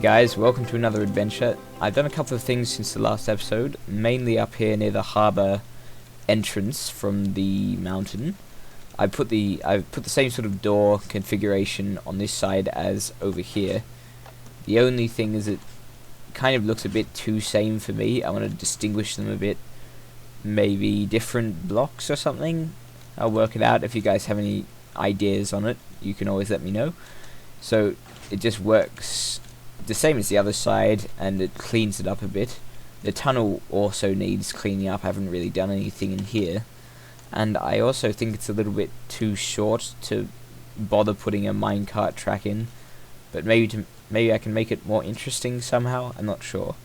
Guys, welcome to another adventure. I've done a couple of things since the last episode, mainly up here near the harbour entrance from the mountain. I've put the same sort of door configuration on this side as over here. The only thing is it kind of looks a bit too same for me. I want to distinguish them a bit. Maybe different blocks or something. I'll work it out. If you guys have any ideas on it, you can always let me know. So it just works the same as the other side, and it cleans it up a bit. The tunnel also needs cleaning up. I haven't really done anything in here, and I also think it's a little bit too short to bother putting a minecart track in, but maybe I can make it more interesting somehow. I'm not sure.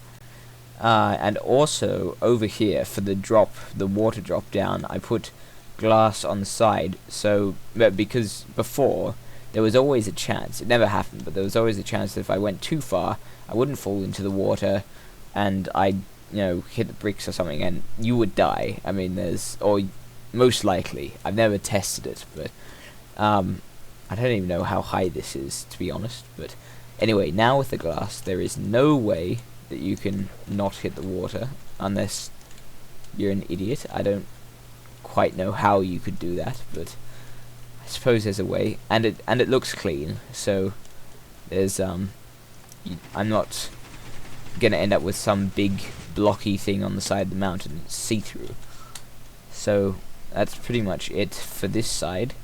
And also over here for the water drop down, I put glass on the side, so because before there was always a chance, it never happened, but there was always a chance that if I went too far, I wouldn't fall into the water, and I'd, hit the bricks or something, and you would die. I mean, or most likely. I've never tested it, but, I don't even know how high this is, to be honest, but anyway, now with the glass, there is no way that you can not hit the water, unless you're an idiot. I don't quite know how you could do that, but I suppose there's a way, and it looks clean, so there's I'm not gonna end up with some big blocky thing on the side of the mountain. It's see-through. So that's pretty much it for this side.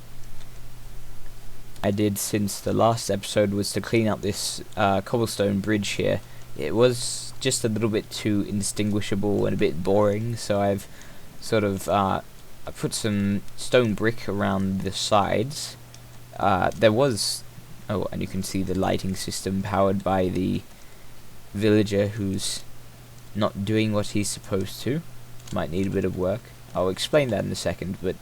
I did since the last episode was to clean up this cobblestone bridge here. It was just a little bit too indistinguishable and a bit boring, so I've sort of I put some stone brick around the sides. There was... Oh, and you can see the lighting system powered by the villager who's not doing what he's supposed to. Might need a bit of work. I'll explain that in a second, but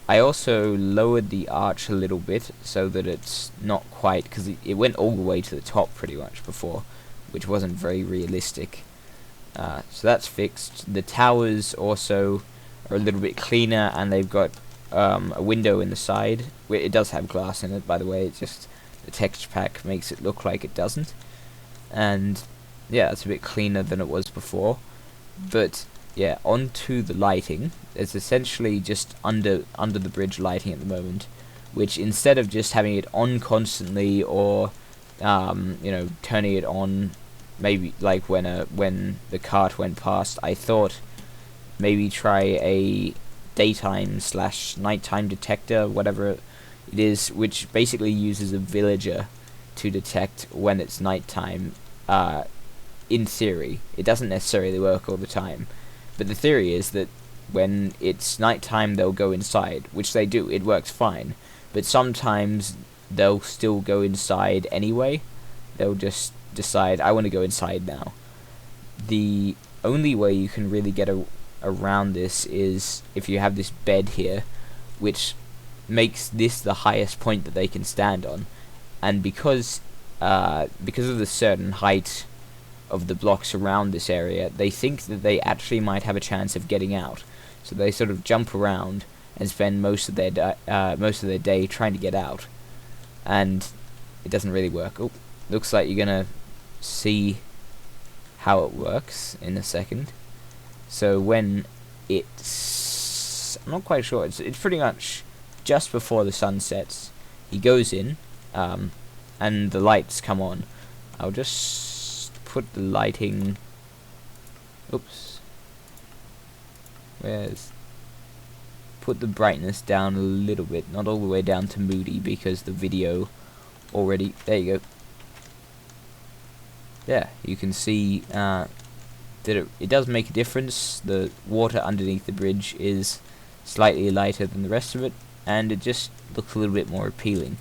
I also lowered the arch a little bit so that it's not quite... because it went all the way to the top pretty much before, which wasn't very realistic. So that's fixed. The towers also are a little bit cleaner, and they've got a window in the side. It does have glass in it, by the way. It's just the texture pack makes it look like it doesn't. And yeah, it's a bit cleaner than it was before. But yeah, onto the lighting. It's essentially just under the bridge lighting at the moment, which instead of just having it on constantly or turning it on maybe like when the cart went past, I thought maybe try a daytime / nighttime detector, whatever it is, which basically uses a villager to detect when it's nighttime. In theory, it doesn't necessarily work all the time, but the theory is that when it's nighttime they'll go inside, which they do. It works fine, but sometimes they'll still go inside anyway. They'll just decide, I want to go inside now. The only way you can really get around this is if you have this bed here, which makes this the highest point that they can stand on, and because of the certain height of the blocks around this area, they think that they actually might have a chance of getting out, so they sort of jump around and spend most of their day trying to get out, and it doesn't really work. Oh, looks like you're gonna see how it works in a second. So when it's... I'm not quite sure. It's pretty much just before the sun sets. He goes in, and the lights come on. I'll just put the lighting... Oops. Put the brightness down a little bit. Not all the way down to moody, because the video already... There you go. Yeah, you can see... that it does make a difference. The water underneath the bridge is slightly lighter than the rest of it, and it just looks a little bit more appealing.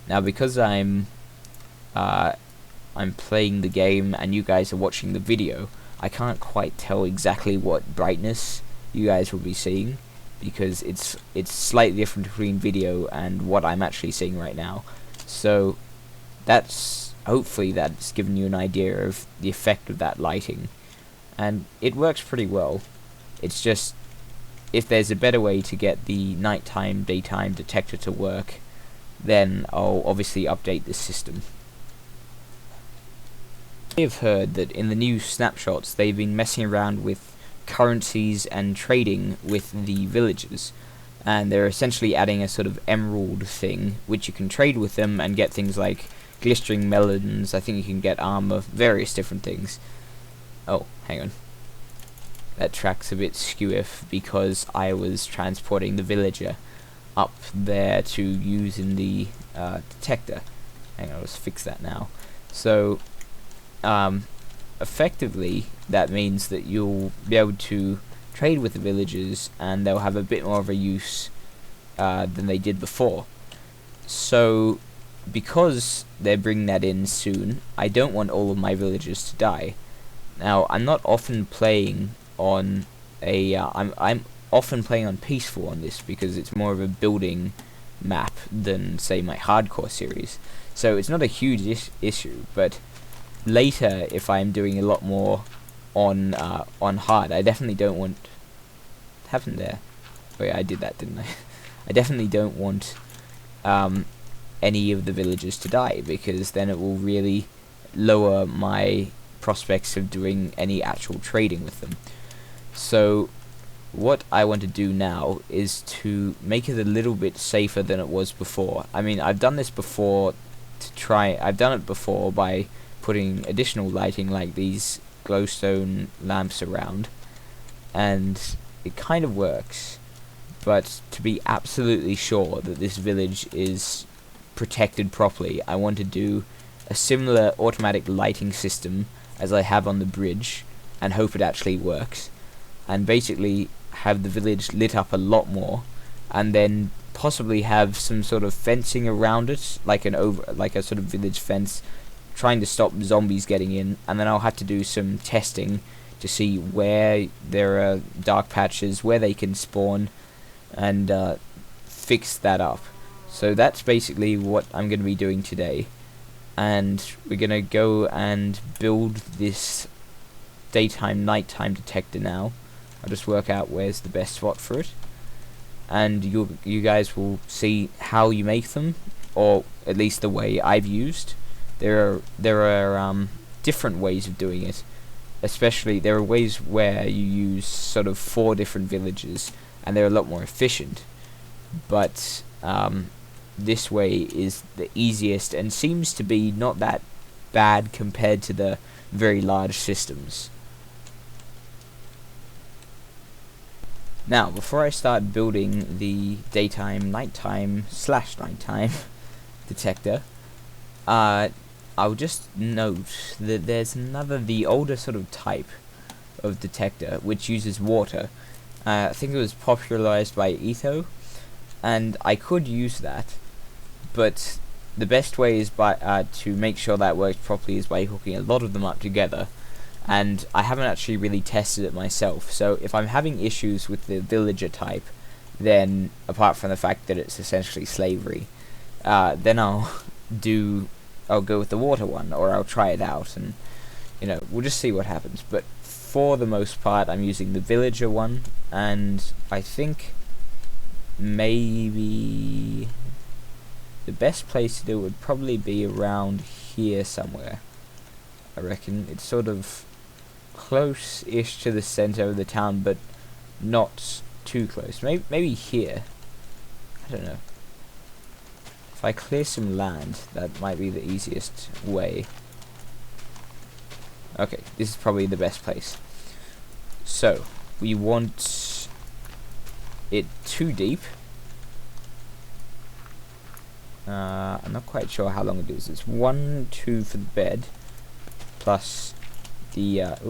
Now, because I'm playing the game and you guys are watching the video, I can't quite tell exactly what brightness you guys will be seeing, because it's slightly different between video and what I'm actually seeing right now. So hopefully that's given you an idea of the effect of that lighting. And it works pretty well. It's just, if there's a better way to get the nighttime, daytime detector to work, then I'll obviously update this system. I've heard that in the new snapshots they've been messing around with currencies and trading with the villagers, and they're essentially adding a sort of emerald thing which you can trade with them and get things like glistering melons. I think you can get armor, various different things. Oh, hang on. That track's a bit skew-if because I was transporting the villager up there to use in the detector. Hang on, let's fix that now. So, effectively, that means that you'll be able to trade with the villagers and they'll have a bit more of a use than they did before. So, because they're bringing that in soon, I don't want all of my villagers to die. Now, I'm not often playing on a I'm often playing on peaceful on this because it's more of a building map than say my hardcore series, so it's not a huge issue. But later, if I'm doing a lot more on hard, I definitely don't want what happened there. Oh yeah, I did that, didn't I? I definitely don't want any of the villagers to die, because then it will really lower my prospects of doing any actual trading with them. So what I want to do now is to make it a little bit safer than it was before. I mean, I've done this before I've done it before by putting additional lighting like these glowstone lamps around, and it kind of works. But to be absolutely sure that this village is protected properly, I want to do a similar automatic lighting system as I have on the bridge and hope it actually works, and basically have the village lit up a lot more, and then possibly have some sort of fencing around it, like a sort of village fence, trying to stop zombies getting in. And then I'll have to do some testing to see where there are dark patches, where they can spawn, and fix that up. So that's basically what I'm going to be doing today, and we're going to go and build this daytime nighttime detector now. I'll just work out where's the best spot for it, and you guys will see how you make them, or at least the way I've used. There are different ways of doing it. Especially there are ways where you use sort of 4 different villages, and they're a lot more efficient. But this way is the easiest and seems to be not that bad compared to the very large systems. Now, before I start building the daytime, nighttime / nighttime detector, I'll just note that there's the older sort of type of detector which uses water. I think it was popularized by Etho, and I could use that, but the best way is to make sure that works properly is by hooking a lot of them up together. And I haven't actually really tested it myself, so if I'm having issues with the villager type, then apart from the fact that it's essentially slavery, then I'll go with the water one, or I'll try it out, and we'll just see what happens. But for the most part, I'm using the villager one, and I think maybe the best place to do it would probably be around here somewhere. I reckon it's sort of close-ish to the center of the town, but not too close. Maybe here. I don't know. If I clear some land, that might be the easiest way. Okay, this is probably the best place. So, we want it 2 deep. I'm not quite sure how long it is. It's 1, 2 for the bed, plus the oh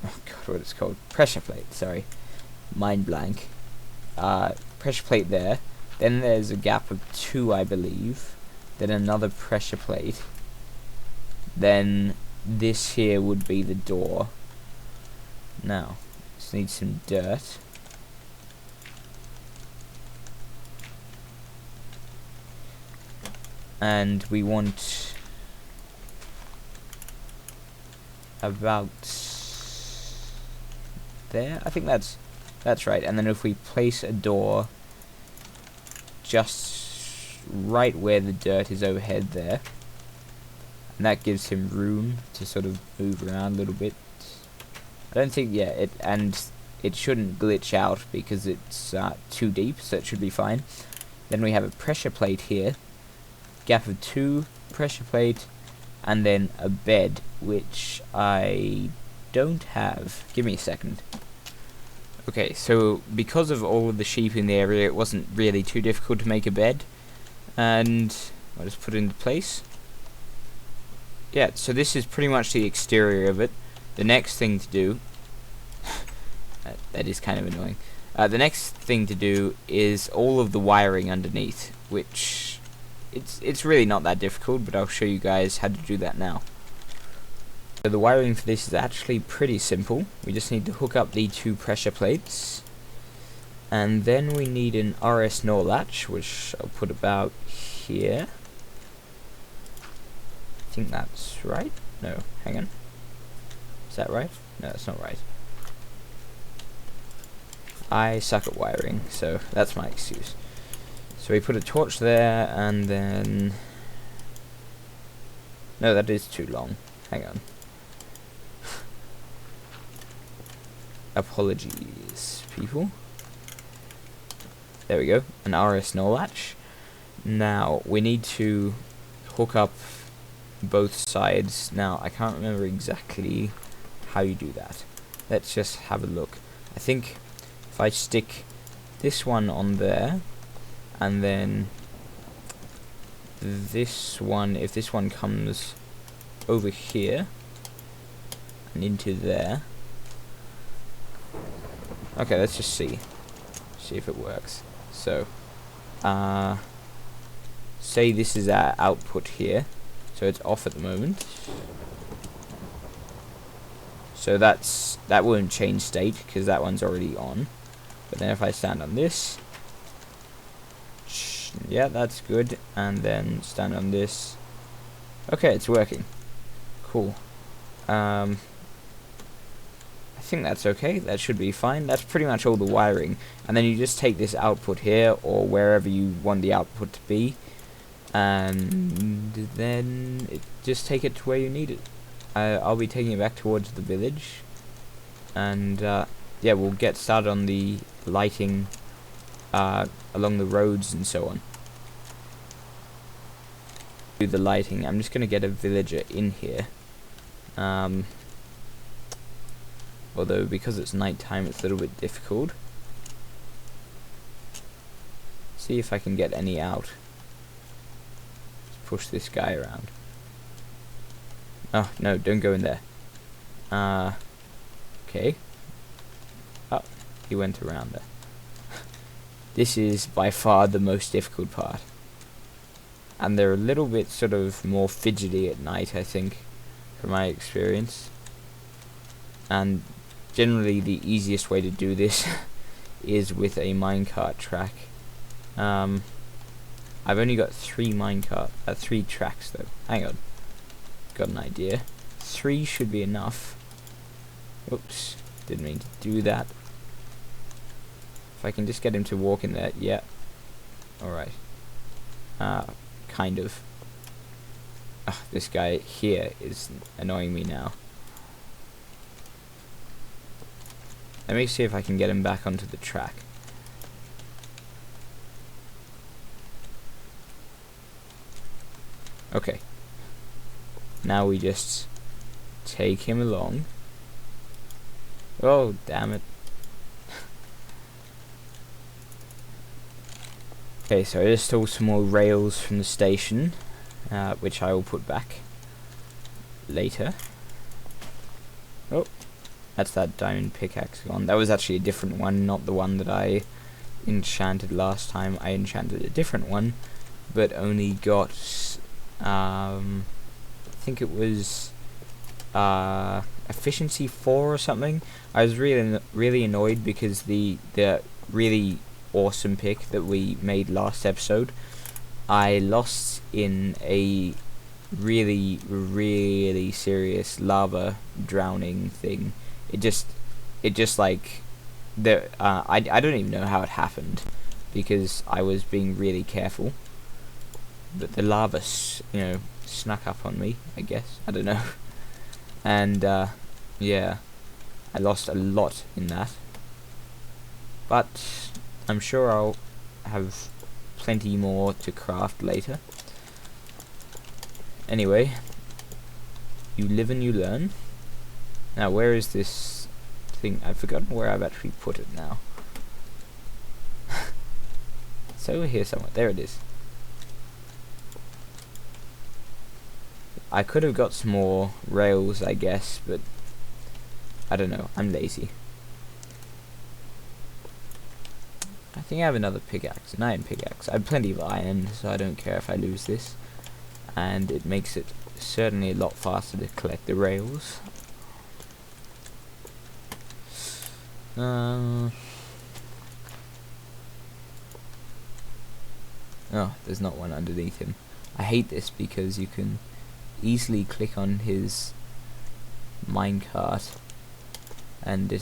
god, what it's called? Pressure plate. Sorry, mind blank. Pressure plate there. Then there's a gap of 2, I believe. Then another pressure plate. Then this here would be the door. Now, just need some dirt. And we want about there. I think that's right. And then if we place a door just right where the dirt is overhead there. And that gives him room to sort of move around a little bit. I don't think, yeah, it shouldn't glitch out because it's too deep, so it should be fine. Then we have a pressure plate here, gap of 2, pressure plate, and then a bed, which I don't have. Give me a second. Okay, so because of all of the sheep in the area, it wasn't really too difficult to make a bed, and I'll just put it into place. Yeah, so this is pretty much the exterior of it. The next thing to do, that is kind of annoying. The next thing to do is all of the wiring underneath, which it's really not that difficult, but I'll show you guys how to do that now. So the wiring for this is actually pretty simple. We just need to hook up the 2 pressure plates, and then we need an RS NOR latch, which I'll put about here. I think that's right. No, hang on. Is that right? No, that's not right. I suck at wiring, so that's my excuse. So we put a torch there, and then... No, that is too long. Hang on. Apologies, people. There we go, an RS NOR latch. Now, we need to hook up both sides. Now, I can't remember exactly how you do that. Let's just have a look. I think if I stick this one on there, and then this one, if this one comes over here and into there. Okay, let's just see if it works. So say this is our output here, so it's off at the moment, so that won't change state because that one's already on. But then if I stand on this, yeah, that's good, and then stand on this, okay, it's working. Cool. I think that's okay. That should be fine. That's pretty much all the wiring, and then you just take this output here or wherever you want the output to be, and then just take it to where you need it. I'll be taking it back towards the village, and yeah, we'll get started on the lighting along the roads and so on. Do the lighting. I'm just gonna get a villager in here. Although because it's nighttime, it's a little bit difficult. See if I can get any out. Let's push this guy around. Oh no! Don't go in there. Okay. Oh, he went around there. This is by far the most difficult part, and they're a little bit sort of more fidgety at night, I think, from my experience. And generally the easiest way to do this is with a minecart track. I've only got 3 tracks though. Hang on, got an idea. 3 should be enough. Oops, didn't mean to do that. If I can just get him to walk in there, yeah. Alright. Kind of. This guy here is annoying me now. Let me see if I can get him back onto the track. Okay. Now we just take him along. Oh, damn it. Okay, so I just stole some more rails from the station, which I will put back later. Oh, that's that diamond pickaxe gone. That was actually a different one, not the one that I enchanted last time. I enchanted a different one, but only got, I think it was efficiency 4 or something. I was really annoyed because the really awesome pick that we made last episode, I lost in a really serious lava drowning thing. It just like I don't even know how it happened because I was being really careful. but the lava, snuck up on me, I guess. I don't know. And, yeah, I lost a lot in that. But I'm sure I'll have plenty more to craft later. Anyway, you live and you learn. Now, where is this thing? I've forgotten where I've actually put it now. It's over here somewhere. There it is. I could have got some more rails, I guess, but I don't know. I'm lazy. I think I have another pickaxe, an iron pickaxe. I have plenty of iron, so I don't care if I lose this. And it makes it certainly a lot faster to collect the rails. Oh, there's not one underneath him. I hate this because you can easily click on his minecart and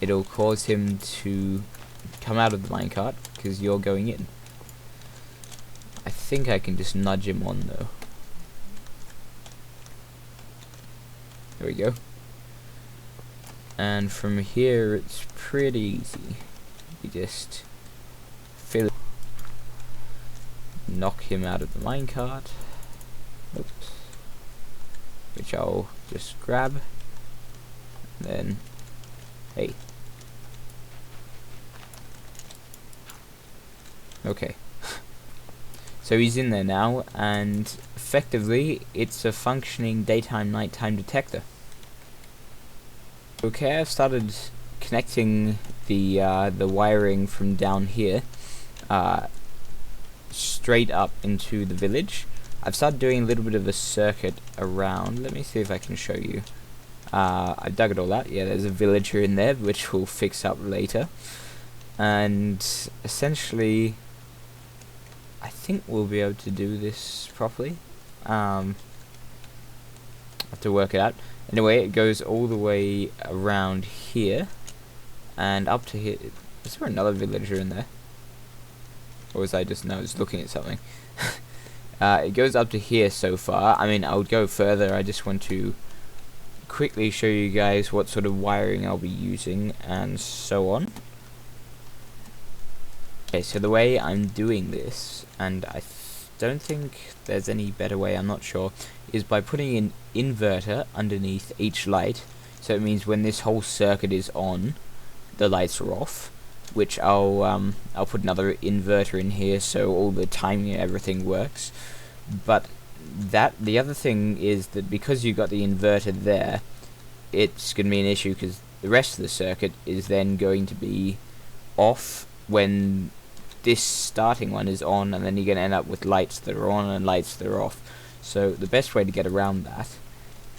it'll cause him to come out of the minecart because you're going in. I think I can just nudge him on though. There we go. And from here it's pretty easy. You just fill it, knock him out of the minecart. Oops. Which I'll just grab. And then, hey. Okay. So he's in there now, and effectively it's a functioning daytime nighttime detector. Okay, I've started connecting the wiring from down here straight up into the village. I've started doing a little bit of a circuit around. Let me see if I can show you. I dug it all out. Yeah, there's a villager in there, which we'll fix up later. And essentially, I think we'll be able to do this properly. Have to work it out. Anyway, it goes all the way around here and up to here. Is there another villager in there? Or was I just looking at something? It goes up to here so far. I mean, I would go further. I just want to quickly show you guys what sort of wiring I'll be using and so on. Okay, so the way I'm doing this, and I don't think there's any better way, I'm not sure, is by putting an inverter underneath each light. So it means when this whole circuit is on, the lights are off. Which I'll put another inverter in here so all the timing and everything works. But the other thing is that because you got the inverter there, it's going to be an issue because the rest of the circuit is then going to be off when this starting one is on, and then you're going to end up with lights that are on and lights that are off. So the best way to get around that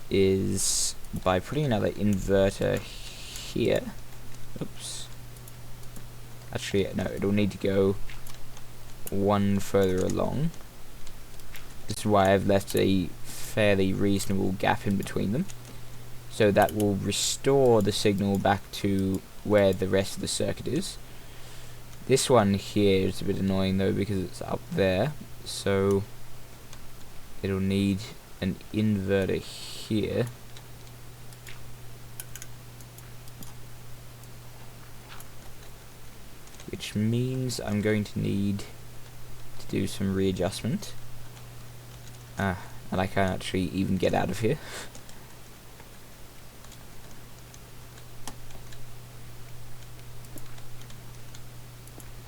is by putting another inverter here. Oops. Actually, no, it'll need to go one further along. This is why I've left a fairly reasonable gap in between them. So that will restore the signal back to where the rest of the circuit is. This one here is a bit annoying though because it's up there. So it'll need an inverter here. Which means I'm going to need to do some readjustment. And I can't actually even get out of here.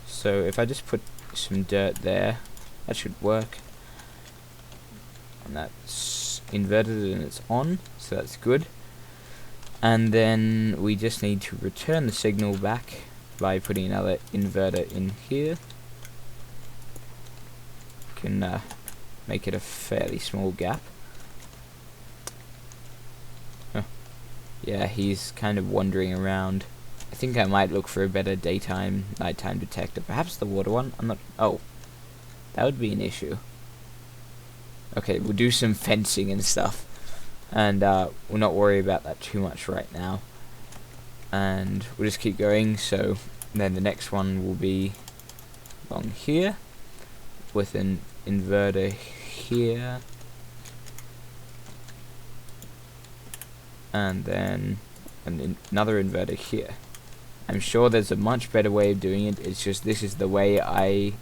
So if I just put some dirt there, that should work. And that's inverted and it's on, so that's good. And then we just need to return the signal back by putting another inverter in here. Can make it a fairly small gap. Oh. Yeah, he's kind of wandering around. I think I might look for a better daytime, nighttime detector. Perhaps the water one? I'm not... Oh. That would be an issue. Okay, we'll do some fencing and stuff. And we'll not worry about that too much right now. And we'll just keep going, so then the next one will be along here, with an inverter here, and then another inverter here. I'm sure there's a much better way of doing it. It's just this is the way I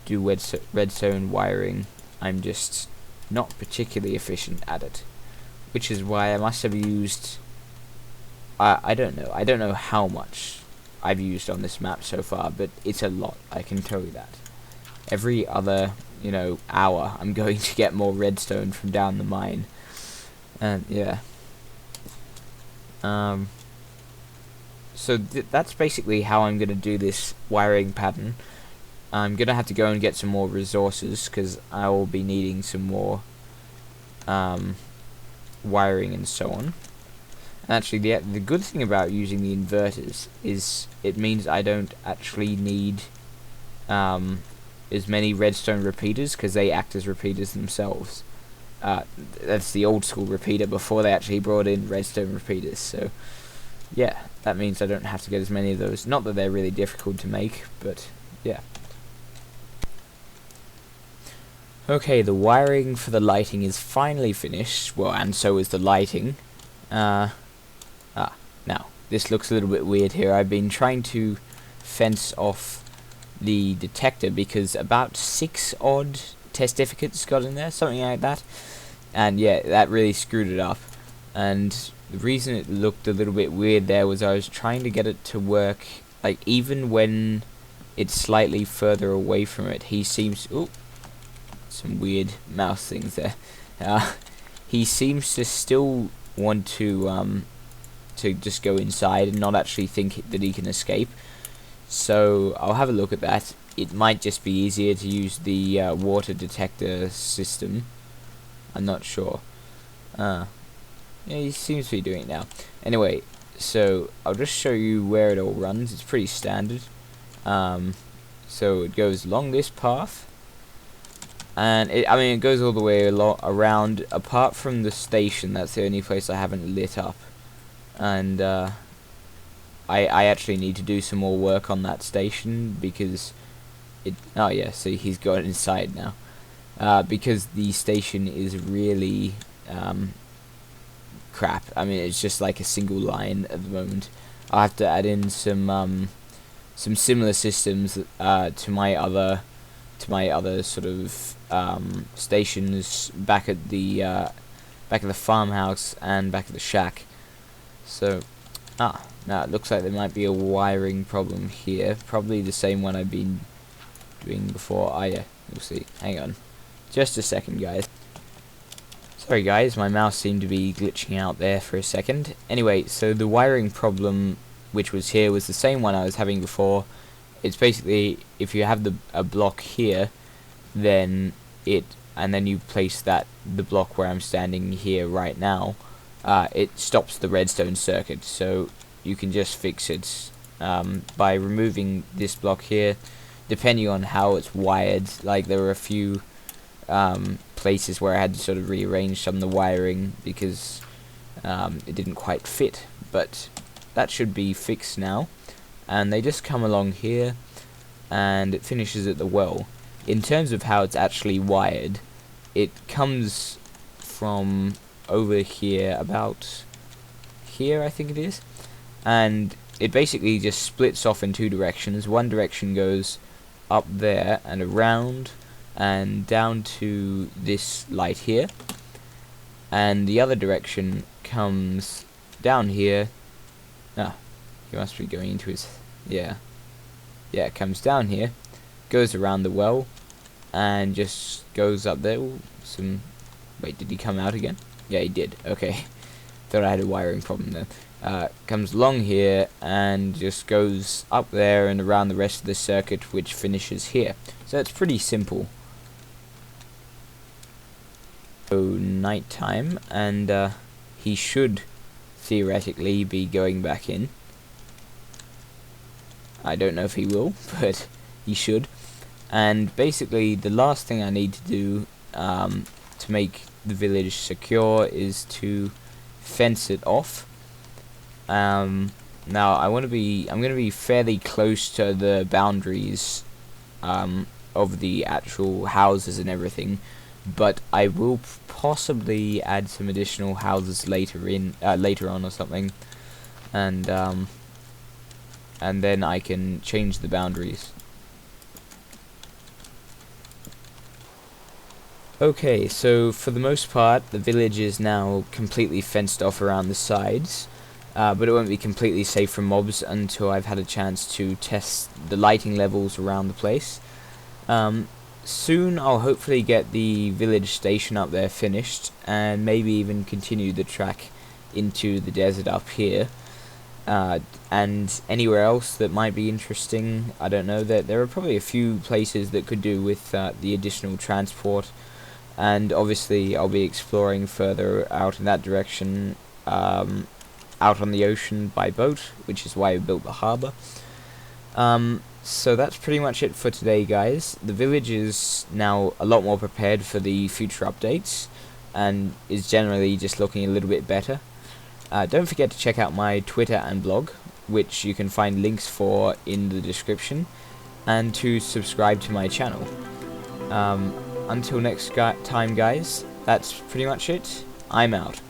do redstone wiring. I'm just not particularly efficient at it, which is why I must have used I don't know how much I've used on this map so far, but it's a lot, I can tell you that. Every other, hour I'm going to get more redstone from down the mine. And yeah. So that's basically how I'm going to do this wiring pattern. I'm going to have to go and get some more resources, because I will be needing some more wiring and so on. And actually, the good thing about using the inverters is it means I don't actually need as many redstone repeaters, because they act as repeaters themselves. That's the old school repeater before they actually brought in redstone repeaters. So yeah, that means I don't have to get as many of those. Not that they're really difficult to make, but yeah. Okay, the wiring for the lighting is finally finished. Well, and so is the lighting. Now, this looks a little bit weird here. I've been trying to fence off the detector because about 6 odd testificates got in there, something like that. And yeah, that really screwed it up. And the reason it looked a little bit weird there was I was trying to get it to work, like, even when it's slightly further away from it. He seems... Ooh, some weird mouse things there. He seems to still want to just go inside and not actually think that he can escape. So I'll have a look at that. It might just be easier to use the water detector system. I'm not sure. Yeah, he seems to be doing it now. Anyway, so I'll just show you where it all runs. It's pretty standard. So it goes along this path. And it goes all the way around, apart from the station. That's the only place I haven't lit up. And I actually need to do some more work on that station because it... Oh yeah, see, he's got inside now. Because the station is really crap. I mean, it's just like a single line at the moment. I'll have to add in some similar systems to my other sort of stations back at the farmhouse and back at the shack. So now it looks like there might be a wiring problem here, probably the same one I've been doing before. Yeah, we'll see. Hang on just a second, guys. Sorry guys, my mouse seemed to be glitching out there for a second. Anyway, so the wiring problem which was here was the same one I was having before. It's basically, if you have a block here, then then you place the block where I'm standing here right now, it stops the redstone circuit. So you can just fix it by removing this block here, depending on how it's wired. Like, there were a few places where I had to sort of rearrange some of the wiring because it didn't quite fit, but that should be fixed now. And they just come along here and it finishes at the well. In terms of how it's actually wired, it comes from over here, about here I think it is, and it basically just splits off in 2 directions. One direction goes up there and around and down to this light here, and the other direction comes down here. He must be going into his... Yeah, it comes down here, goes around the well, and just goes up there. Ooh, wait, did he come out again? Yeah, he did. Okay. Thought I had a wiring problem there. Comes along here and just goes up there and around the rest of the circuit, which finishes here. So it's pretty simple. So night time, and he should theoretically be going back in. I don't know if he will, but he should. And basically the last thing I need to do to make the village secure is to fence it off. Now I'm going to be fairly close to the boundaries of the actual houses and everything, but I will possibly add some additional houses later on or something, and then I can change the boundaries. Okay, so for the most part, the village is now completely fenced off around the sides, but it won't be completely safe from mobs until I've had a chance to test the lighting levels around the place. Soon I'll hopefully get the village station up there finished, and maybe even continue the track into the desert up here. And anywhere else that might be interesting, I don't know, there are probably a few places that could do with the additional transport. And obviously I'll be exploring further out in that direction, out on the ocean by boat, which is why I built the harbour. So that's pretty much it for today, guys. The village is now a lot more prepared for the future updates, and is generally just looking a little bit better. Don't forget to check out my Twitter and blog, which you can find links for in the description, and to subscribe to my channel. Until next time, guys, that's pretty much it. I'm out.